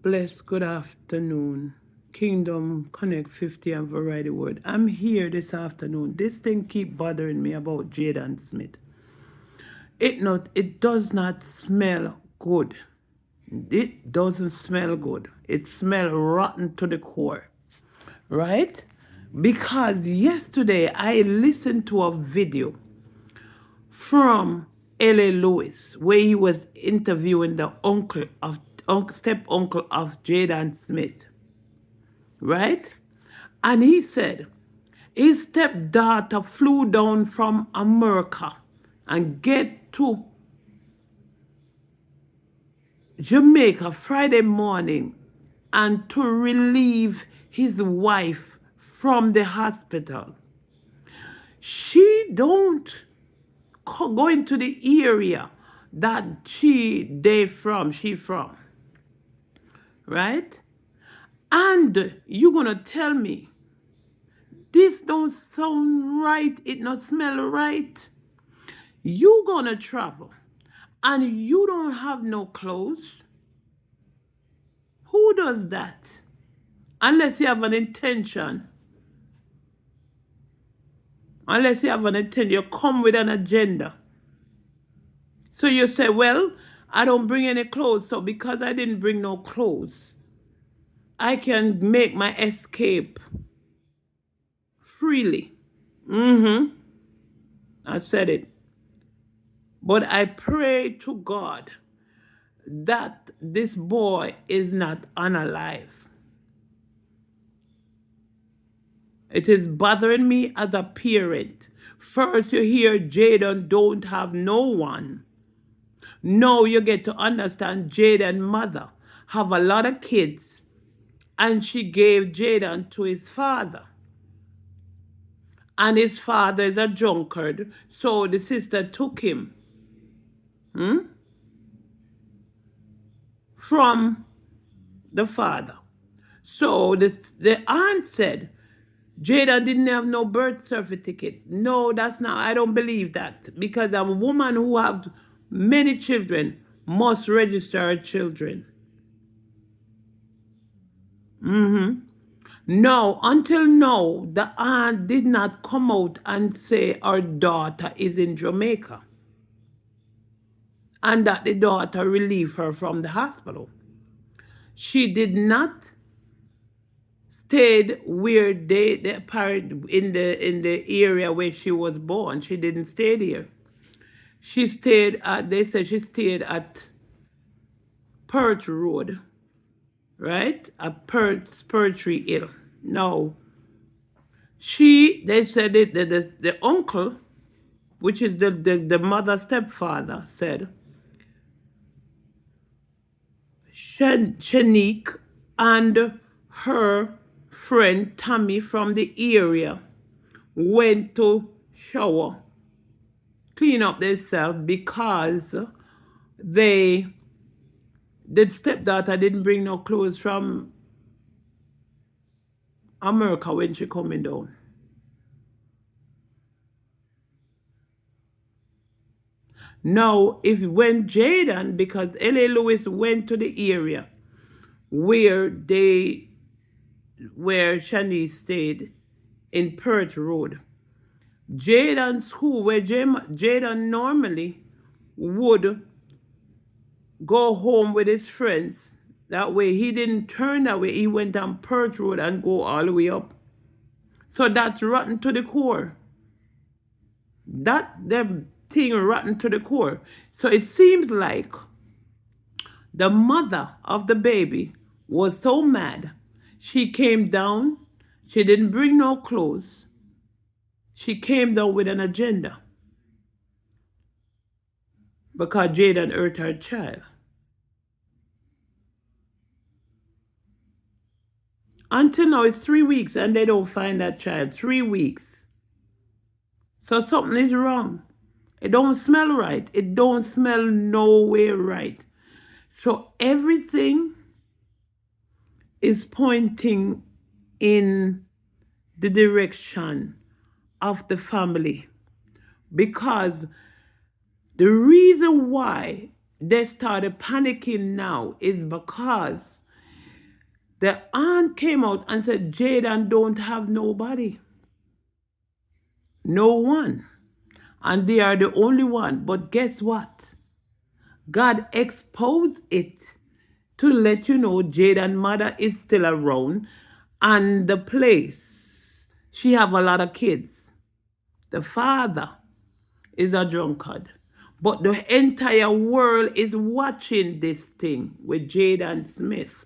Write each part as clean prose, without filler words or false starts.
Bless good afternoon. Kingdom Connect 50 and Variety Word. I'm here this afternoon. This thing keep bothering me about Jaden Smith. It does not smell good. It doesn't smell good. It smells rotten to the core. Right? Because yesterday I listened to a video from L.A. Lewis, where he was interviewing the step uncle of Jaden Smith, right? And he said his stepdaughter flew down from America and get to Jamaica Friday morning and to relieve his wife from the hospital. She don't go into the area that she from, right? And you gonna tell me this don't sound right, it not smell right? You gonna travel and you don't have no clothes? Who does that? Unless you have an intention. Unless you have an intention, you come with an agenda. So you say, well, I don't bring any clothes, so because I didn't bring no clothes, I can make my escape freely. I said it. But I pray to God that this boy is not unalive. It is bothering me as a parent. First you hear Jaden don't have no one. Now you get to understand Jaden's mother have a lot of kids and she gave Jaden to his father. And his father is a drunkard, so the sister took him from the father. So the aunt said, Jaden didn't have no birth certificate. No, that's not, I don't believe that. Because a woman who have many children must register her children. No, until now, the aunt did not come out and say her daughter is in Jamaica and that the daughter relieved her from the hospital. She did not stayed where they in the area where she was born. She didn't stay there. She stayed at, they said she stayed at Perch Road, right? At Pertree Hill. No. They said the uncle, which is the mother's stepfather, said Shanique and her friend Tammy from the area went to shower, clean up themselves because the stepdaughter didn't bring no clothes from America when she coming down. Now, when Jaden, because L.A. Lewis went to the area where Shanice stayed in Perth Road, Jaden's school, where Jaden normally would go home with his friends. That way, he didn't turn that way. He went on Perth Road and go all the way up. So that's rotten to the core. The thing rotten to the core. So it seems like the mother of the baby was so mad. She came down. She didn't bring no clothes. She came down with an agenda. Because Jaden hurt her child. Until now, it's 3 weeks and they don't find that child. 3 weeks. So something is wrong. It don't smell right. It don't smell nowhere right. So everything is pointing in the direction of the family. Because the reason why they started panicking now is because The aunt came out and said, Jaden don't have nobody. No one. And they are the only one. But guess what? God exposed it to let you know Jaden's mother is still around and the place. She have a lot of kids. The father is a drunkard. But the entire world is watching this thing with Jaden Smith.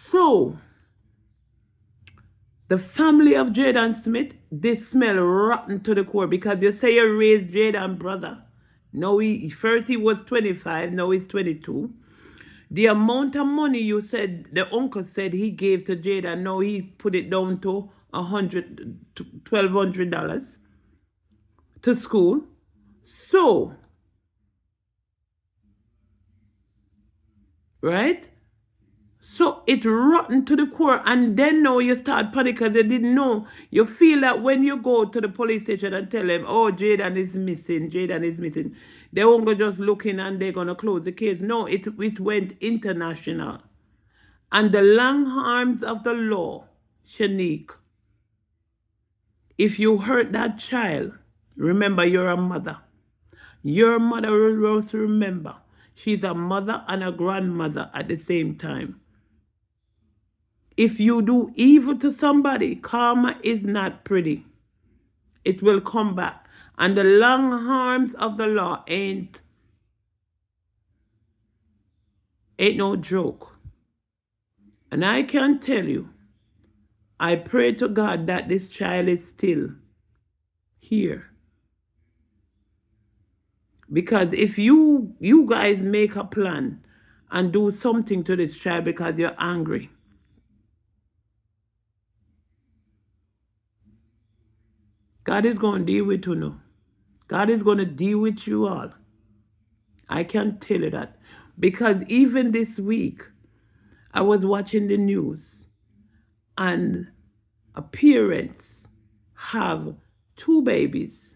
So, the family of Jaden Smith, they smell rotten to the core because you say you raised Jaden, brother. Now first he was 25, now he's 22. The amount of money you said, the uncle said he gave to Jaden, now he put it down to $1,200 to school. So, right? So it's rotten to the core. And then now you start panic because you didn't know. You feel that when you go to the police station and tell them, oh, Jaden is missing, they won't go just looking and they're going to close the case. No, it went international. And the long arms of the law, Shanique, if you hurt that child, remember you're a mother. Your mother will also remember. She's a mother and a grandmother at the same time. If you do evil to somebody, karma is not pretty. It will come back. And the long arms of the law ain't no joke. And I can tell you, I pray to God that this child is still here. Because if you guys make a plan and do something to this child because you're angry, God is going to deal with you now. God is going to deal with you all. I can tell you that. Because even this week, I was watching the news and parents have 2 babies.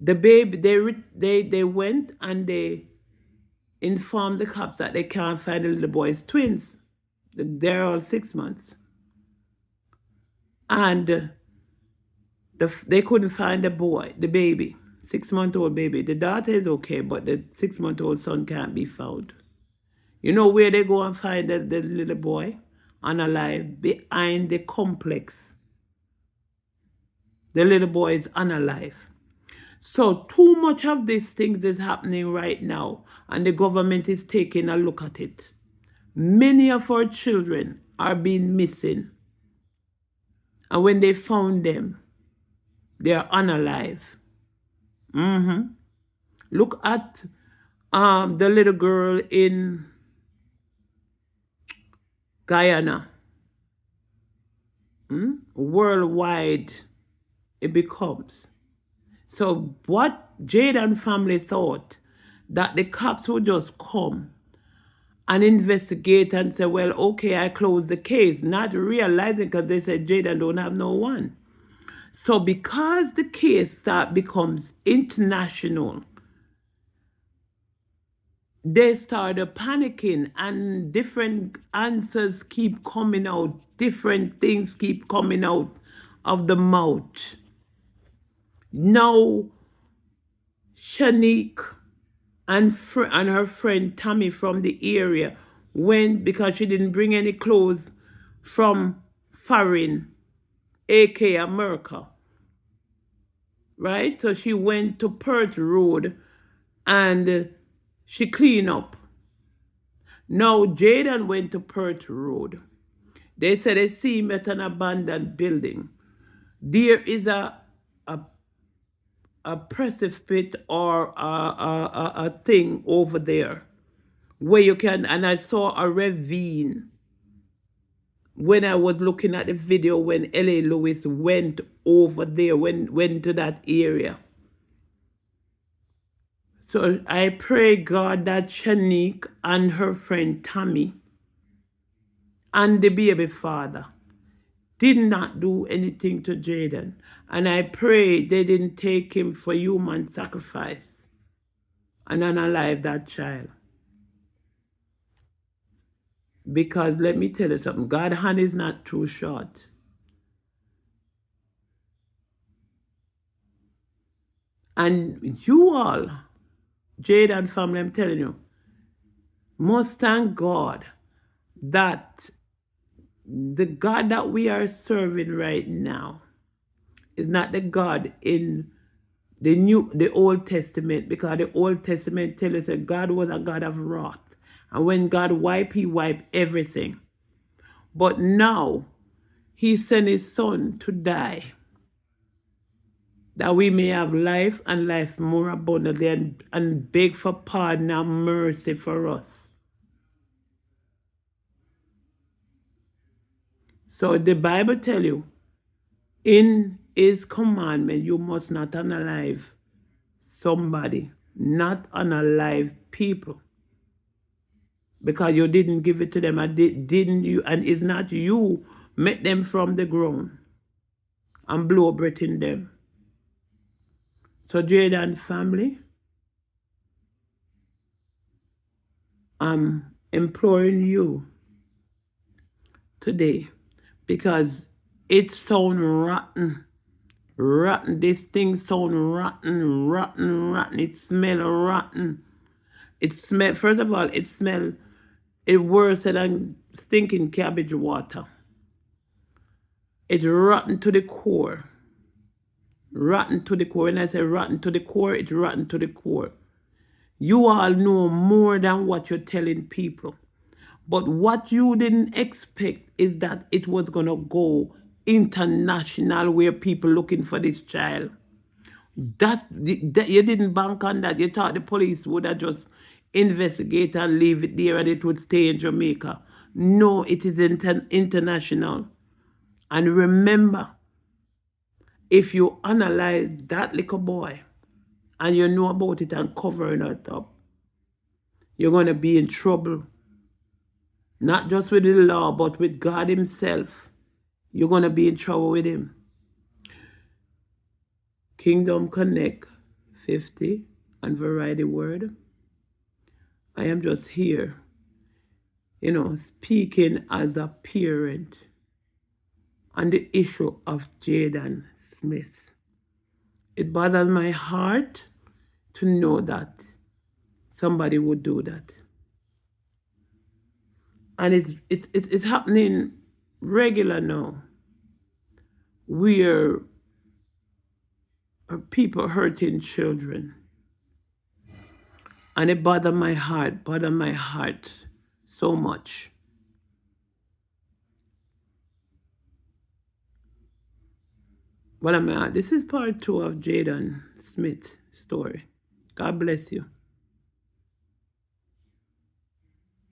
The baby, they went and they informed the cops that they can't find the little boy's twins. They're all 6 months. And they couldn't find the boy, the baby, 6-month-old baby. The daughter is okay, but the 6-month-old son can't be found. You know where they go and find the little boy? Unalive, behind the complex. The little boy is unalive. So too much of these things is happening right now, and the government is taking a look at it. Many of our children are being missing. And when they found them, they are unalive. Look at the little girl in Guyana. Worldwide it becomes. So what Jaden family thought, that the cops would just come and investigate and say, well, okay, I closed the case, not realizing because they said Jaden don't have no one. So because the case becomes international, they started panicking and different answers keep coming out. Different things keep coming out of the mouth. Now, Shanique and her friend Tammy from the area went because she didn't bring any clothes from foreign, aka America. Right? So she went to Perth Road and she cleaned up. Now Jaden went to Perth Road. They said they see him at an abandoned building. There is a precipice or a thing over there where you can, and I saw a ravine when I was looking at the video when L.A. Lewis went over there, went to that area. So I pray, God, that Shanique and her friend Tammy and the baby father did not do anything to Jaden. And I pray they didn't take him for human sacrifice and unalive that child. Because let me tell you something, God's hand is not too short. And you all, Jaden family, I'm telling you, must thank God that the God that we are serving right now is not the God in the Old Testament, because the Old Testament tells us that God was a God of wrath. And when God wiped, he wiped everything. But now he sent his son to die, that we may have life and life more abundantly, and beg for pardon and mercy for us. So the Bible tell you, in his commandment, you must not unalive somebody, not unalive people, because you didn't give it to them, and didn't you, and it's not you make them from the ground and blow breath in them. So Jaden family, I'm imploring you today, because it sound rotten. Rotten. This thing sound rotten, rotten, rotten. It smell rotten. It smell, first of all, it worse than stinking cabbage water. It's rotten to the core. Rotten to the core. When I say rotten to the core, it's rotten to the core. You all know more than what you're telling people. But what you didn't expect is that it was going to go international, where people looking for this child. That you didn't bank on that. You thought the police would have just investigate and leave it there and it would stay in Jamaica. No, it is international. And remember, if you analyze that little boy and you know about it and covering it up, you're going to be in trouble. Not just with the law, but with God himself. You're going to be in trouble with him. Kingdom Connect 50 and Variety Word. I am just here, speaking as a parent on the issue of Jaden Smith. It bothers my heart to know that somebody would do that. And it's happening regular now, where people hurting children. And it bothered my heart so much. But this is part 2 of Jaden Smith's story. God bless you.